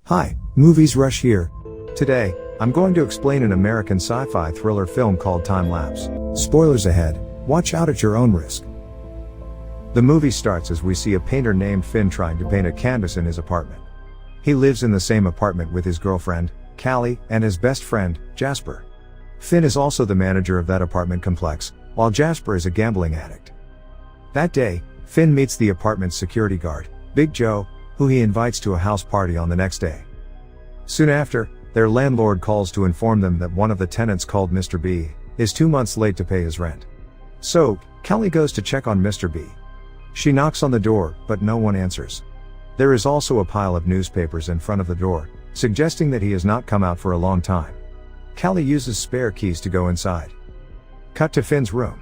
Hi, Movies Rush here. Today, I'm going to explain an American sci-fi thriller film called Time Lapse. Spoilers ahead, watch out at your own risk. The movie starts as we see a painter named Finn trying to paint a canvas in his apartment. He lives in the same apartment with his girlfriend, Callie, and his best friend, Jasper. Finn is also the manager of that apartment complex, while Jasper is a gambling addict. That day, Finn meets the apartment's security guard, Big Joe, who he invites to a house party on the next day. Soon after, their landlord calls to inform them that one of the tenants, called Mr. B, is 2 months late to pay his rent. So, Callie goes to check on Mr. B. She knocks on the door, but no one answers. There is also a pile of newspapers in front of the door, suggesting that he has not come out for a long time. Callie uses spare keys to go inside. Cut to Finn's room.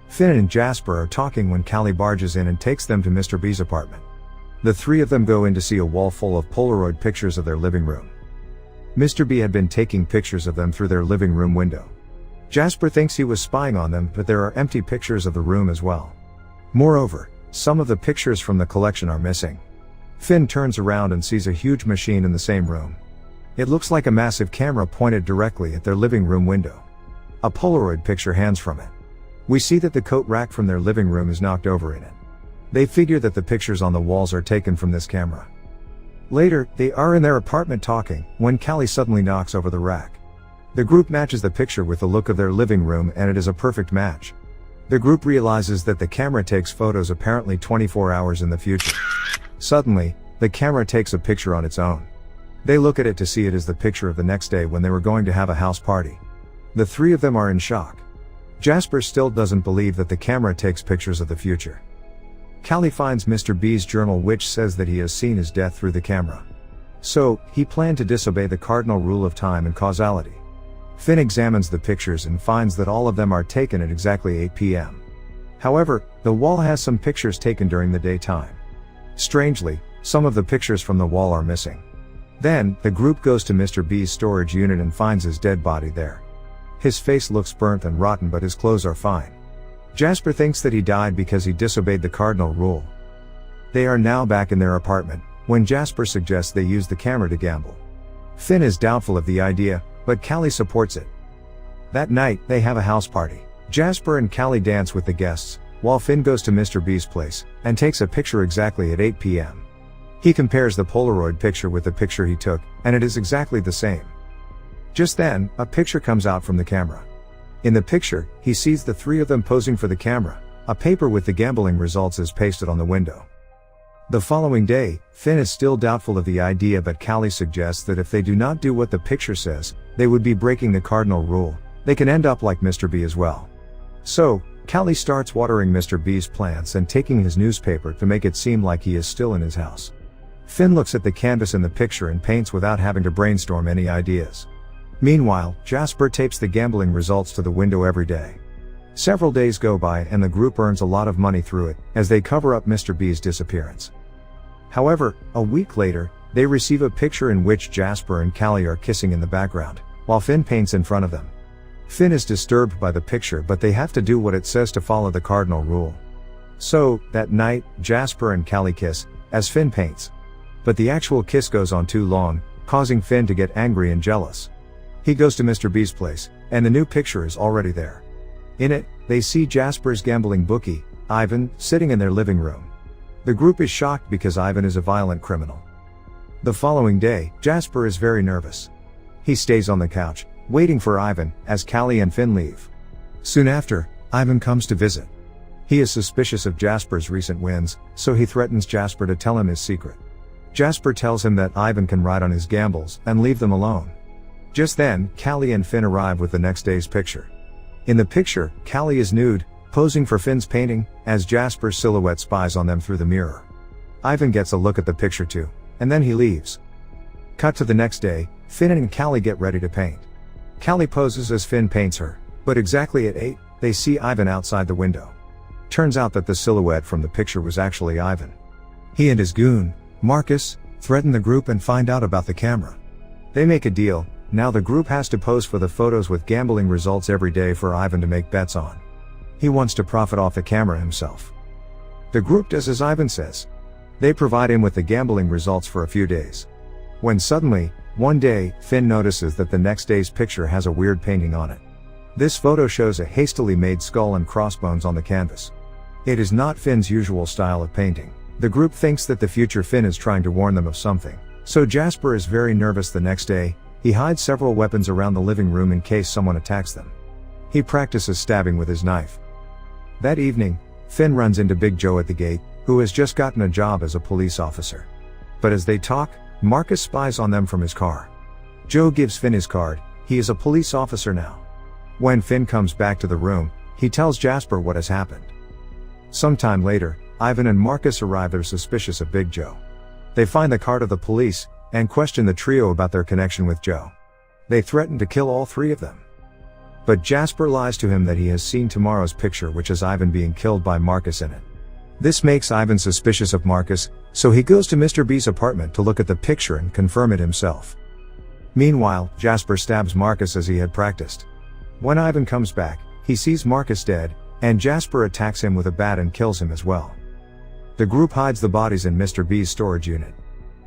Finn and Jasper are talking when Callie barges in and takes them to Mr. B's apartment. The three of them go in to see a wall full of Polaroid pictures of their living room. Mr. B had been taking pictures of them through their living room window. Jasper thinks he was spying on them, but there are empty pictures of the room as well. Moreover, some of the pictures from the collection are missing. Finn turns around and sees a huge machine in the same room. It looks like a massive camera pointed directly at their living room window. A Polaroid picture hangs from it. We see that the coat rack from their living room is knocked over in it. They figure that the pictures on the walls are taken from this camera. Later, they are in their apartment talking, when Callie suddenly knocks over the rack. The group matches the picture with the look of their living room, and it is a perfect match. The group realizes that the camera takes photos apparently 24 hours in the future. Suddenly, the camera takes a picture on its own. They look at it to see it is the picture of the next day when they were going to have a house party. The three of them are in shock. Jasper still doesn't believe that the camera takes pictures of the future. Callie finds Mr. B's journal, which says that he has seen his death through the camera. So, he planned to disobey the cardinal rule of time and causality. Finn examines the pictures and finds that all of them are taken at exactly 8 p.m. However, the wall has some pictures taken during the daytime. Strangely, some of the pictures from the wall are missing. Then, the group goes to Mr. B's storage unit and finds his dead body there. His face looks burnt and rotten, but his clothes are fine. Jasper thinks that he died because he disobeyed the cardinal rule. They are now back in their apartment, when Jasper suggests they use the camera to gamble. Finn is doubtful of the idea, but Callie supports it. That night, they have a house party. Jasper and Callie dance with the guests, while Finn goes to Mr. B's place, and takes a picture exactly at 8 p.m. He compares the Polaroid picture with the picture he took, and it is exactly the same. Just then, a picture comes out from the camera. In the picture, he sees the three of them posing for the camera. A paper with the gambling results is pasted on the window. The following day, Finn is still doubtful of the idea, but Callie suggests that if they do not do what the picture says, they would be breaking the cardinal rule. They can end up like Mr. B as well. So, Callie starts watering Mr. B's plants and taking his newspaper to make it seem like he is still in his house. Finn looks at the canvas in the picture and paints without having to brainstorm any ideas. Meanwhile, Jasper tapes the gambling results to the window every day. Several days go by and the group earns a lot of money through it, as they cover up Mr. B's disappearance. However, a week later, they receive a picture in which Jasper and Callie are kissing in the background, while Finn paints in front of them. Finn is disturbed by the picture, but they have to do what it says to follow the cardinal rule. So, that night, Jasper and Callie kiss, as Finn paints. But the actual kiss goes on too long, causing Finn to get angry and jealous. He goes to Mr. B's place, and the new picture is already there. In it, they see Jasper's gambling bookie, Ivan, sitting in their living room. The group is shocked because Ivan is a violent criminal. The following day, Jasper is very nervous. He stays on the couch, waiting for Ivan, as Callie and Finn leave. Soon after, Ivan comes to visit. He is suspicious of Jasper's recent wins, so he threatens Jasper to tell him his secret. Jasper tells him that Ivan can ride on his gambles and leave them alone. Just then, Callie and Finn arrive with the next day's picture. In the picture, Callie is nude, posing for Finn's painting, as Jasper's silhouette spies on them through the mirror. Ivan gets a look at the picture too, and then he leaves. Cut to the next day, Finn and Callie get ready to paint. Callie poses as Finn paints her, but exactly at 8, they see Ivan outside the window. Turns out that the silhouette from the picture was actually Ivan. He and his goon, Marcus, threaten the group and find out about the camera. They make a deal. Now the group has to pose for the photos with gambling results every day for Ivan to make bets on. He wants to profit off the camera himself. The group does as Ivan says. They provide him with the gambling results for a few days. When suddenly, one day, Finn notices that the next day's picture has a weird painting on it. This photo shows a hastily made skull and crossbones on the canvas. It is not Finn's usual style of painting. The group thinks that the future Finn is trying to warn them of something. So Jasper is very nervous the next day. He hides several weapons around the living room in case someone attacks them. He practices stabbing with his knife. That evening, Finn runs into Big Joe at the gate, who has just gotten a job as a police officer. But as they talk, Marcus spies on them from his car. Joe gives Finn his card. He is a police officer now. When Finn comes back to the room, he tells Jasper what has happened. Sometime later, Ivan and Marcus arrive. They're suspicious of Big Joe. They find the card of the police, and question the trio about their connection with Joe. They threaten to kill all three of them. But Jasper lies to him that he has seen tomorrow's picture, which has Ivan being killed by Marcus in it. This makes Ivan suspicious of Marcus, so he goes to Mr. B's apartment to look at the picture and confirm it himself. Meanwhile, Jasper stabs Marcus as he had practiced. When Ivan comes back, he sees Marcus dead, and Jasper attacks him with a bat and kills him as well. The group hides the bodies in Mr. B's storage unit.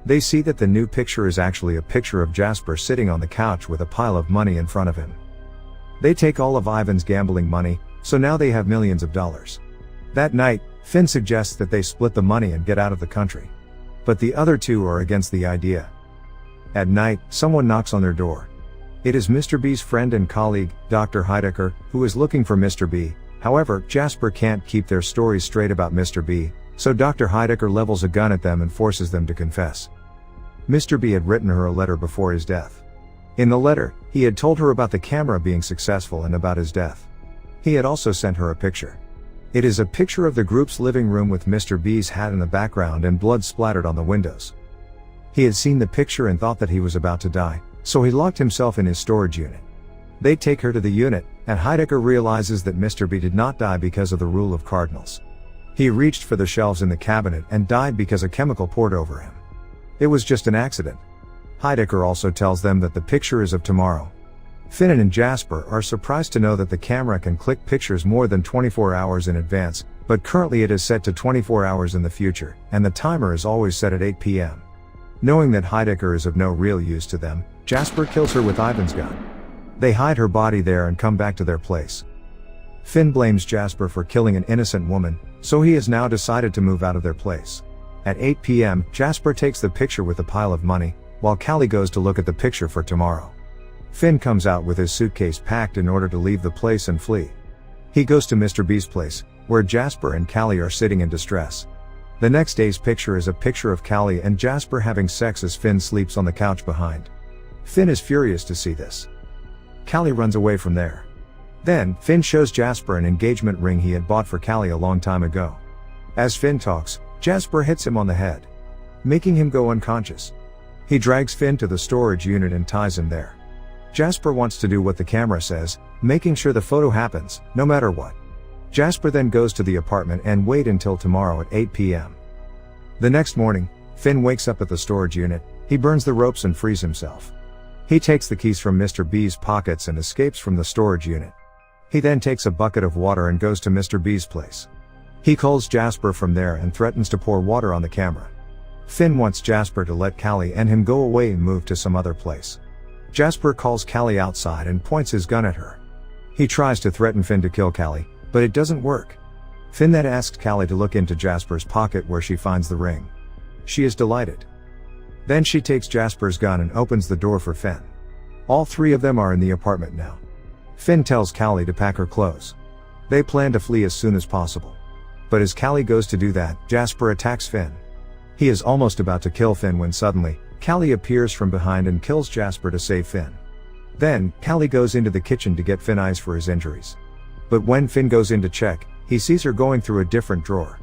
They see that the new picture is actually a picture of Jasper sitting on the couch with a pile of money in front of him. They take all of Ivan's gambling money, so now they have millions of dollars. That night, Finn suggests that they split the money and get out of the country. But the other two are against the idea. At night, someone knocks on their door. It is Mr. B's friend and colleague, Dr. Heidecker, who is looking for Mr. B. However, Jasper can't keep their stories straight about Mr. B, so Dr. Heidecker levels a gun at them and forces them to confess. Mr. B had written her a letter before his death. In the letter, he had told her about the camera being successful and about his death. He had also sent her a picture. It is a picture of the group's living room with Mr. B's hat in the background and blood splattered on the windows. He had seen the picture and thought that he was about to die, so he locked himself in his storage unit. They take her to the unit, and Heidecker realizes that Mr. B did not die because of the rule of cardinals. He reached for the shelves in the cabinet and died because a chemical poured over him. It was just an accident. Heidecker also tells them that the picture is of tomorrow. Finn and Jasper are surprised to know that the camera can click pictures more than 24 hours in advance, but currently it is set to 24 hours in the future, and the timer is always set at 8 p.m. Knowing that Heidecker is of no real use to them, Jasper kills her with Ivan's gun. They hide her body there and come back to their place. Finn blames Jasper for killing an innocent woman, so he has now decided to move out of their place. At 8 p.m., Jasper takes the picture with the pile of money, while Callie goes to look at the picture for tomorrow. Finn comes out with his suitcase packed in order to leave the place and flee. He goes to Mr. B's place, where Jasper and Callie are sitting in distress. The next day's picture is a picture of Callie and Jasper having sex as Finn sleeps on the couch behind. Finn is furious to see this. Callie runs away from there. Then, Finn shows Jasper an engagement ring he had bought for Callie a long time ago. As Finn talks, Jasper hits him on the head, making him go unconscious. He drags Finn to the storage unit and ties him there. Jasper wants to do what the camera says, making sure the photo happens, no matter what. Jasper then goes to the apartment and waits until tomorrow at 8 p.m. The next morning, Finn wakes up at the storage unit. He burns the ropes and frees himself. He takes the keys from Mr. B's pockets and escapes from the storage unit. He then takes a bucket of water and goes to Mr. B's place. He calls Jasper from there and threatens to pour water on the camera. Finn wants Jasper to let Callie and him go away and move to some other place. Jasper calls Callie outside and points his gun at her. He tries to threaten Finn to kill Callie, but it doesn't work. Finn then asks Callie to look into Jasper's pocket where she finds the ring. She is delighted. Then she takes Jasper's gun and opens the door for Finn. All three of them are in the apartment now. Finn tells Callie to pack her clothes. They plan to flee as soon as possible. But as Callie goes to do that, Jasper attacks Finn. He is almost about to kill Finn when suddenly, Callie appears from behind and kills Jasper to save Finn. Then, Callie goes into the kitchen to get Finn ice for his injuries. But when Finn goes in to check, he sees her going through a different drawer.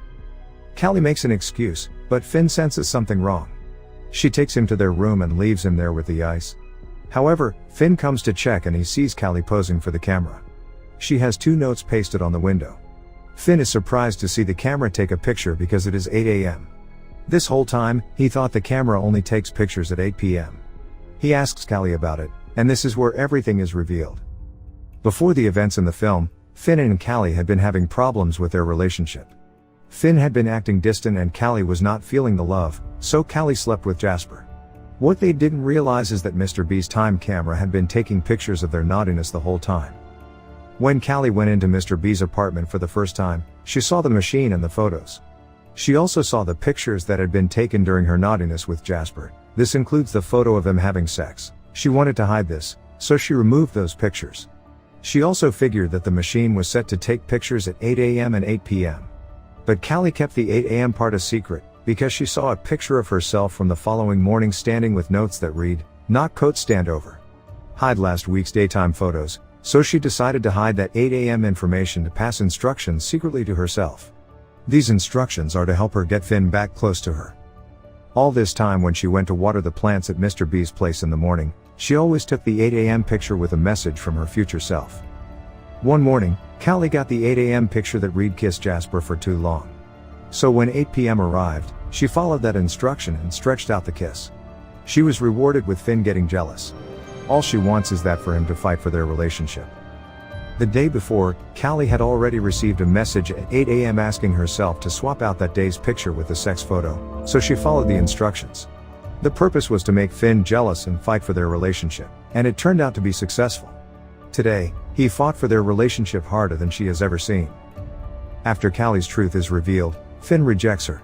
Callie makes an excuse, but Finn senses something wrong. She takes him to their room and leaves him there with the ice. However, Finn comes to check and he sees Callie posing for the camera. She has 2 notes pasted on the window. Finn is surprised to see the camera take a picture because it is 8 a.m. This whole time, he thought the camera only takes pictures at 8 p.m. He asks Callie about it, and this is where everything is revealed. Before the events in the film, Finn and Callie had been having problems with their relationship. Finn had been acting distant and Callie was not feeling the love, so Callie slept with Jasper. What they didn't realize is that Mr. B's time camera had been taking pictures of their naughtiness the whole time. When Callie went into Mr. B's apartment for the first time, she saw the machine and the photos. She also saw the pictures that had been taken during her naughtiness with Jasper. This includes the photo of them having sex. She wanted to hide this, so she removed those pictures. She also figured that the machine was set to take pictures at 8 a.m. and 8 p.m. But Callie kept the 8 a.m. part a secret, because she saw a picture of herself from the following morning standing with notes that read, "Not coat stand over. Hide last week's daytime photos," so she decided to hide that 8 a.m. information to pass instructions secretly to herself. These instructions are to help her get Finn back close to her. All this time when she went to water the plants at Mr. B's place in the morning, she always took the 8 a.m. picture with a message from her future self. One morning, Callie got the 8 a.m. picture that read "Kiss Jasper for too long." So when 8 p.m. arrived, she followed that instruction and stretched out the kiss. She was rewarded with Finn getting jealous. All she wants is that for him to fight for their relationship. The day before, Callie had already received a message at 8 a.m. asking herself to swap out that day's picture with the sex photo, so she followed the instructions. The purpose was to make Finn jealous and fight for their relationship, and it turned out to be successful. Today, he fought for their relationship harder than she has ever seen. After Callie's truth is revealed, Finn rejects her.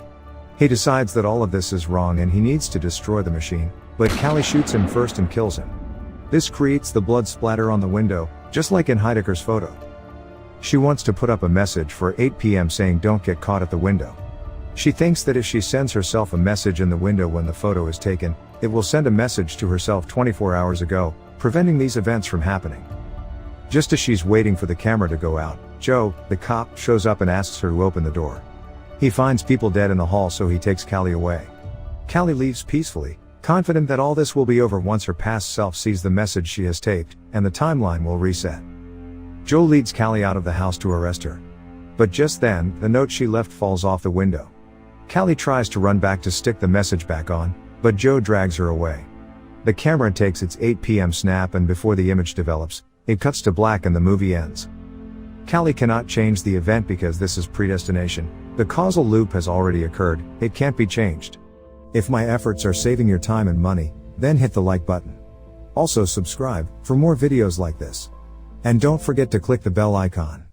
He decides that all of this is wrong and he needs to destroy the machine, but Callie shoots him first and kills him. This creates the blood splatter on the window, just like in Heidecker's photo. She wants to put up a message for 8 p.m. saying "Don't get caught at the window." She thinks that if she sends herself a message in the window when the photo is taken, it will send a message to herself 24 hours ago, preventing these events from happening. Just as she's waiting for the camera to go out, Joe, the cop, shows up and asks her to open the door. He finds people dead in the hall, so he takes Callie away. Callie leaves peacefully, confident that all this will be over once her past self sees the message she has taped, and the timeline will reset. Joe leads Callie out of the house to arrest her. But just then, the note she left falls off the window. Callie tries to run back to stick the message back on, but Joe drags her away. The camera takes its 8 p.m. snap, and before the image develops, it cuts to black and the movie ends. Callie cannot change the event because this is predestination. The causal loop has already occurred, it can't be changed. If my efforts are saving your time and money, then hit the like button. Also subscribe for more videos like this. And don't forget to click the bell icon.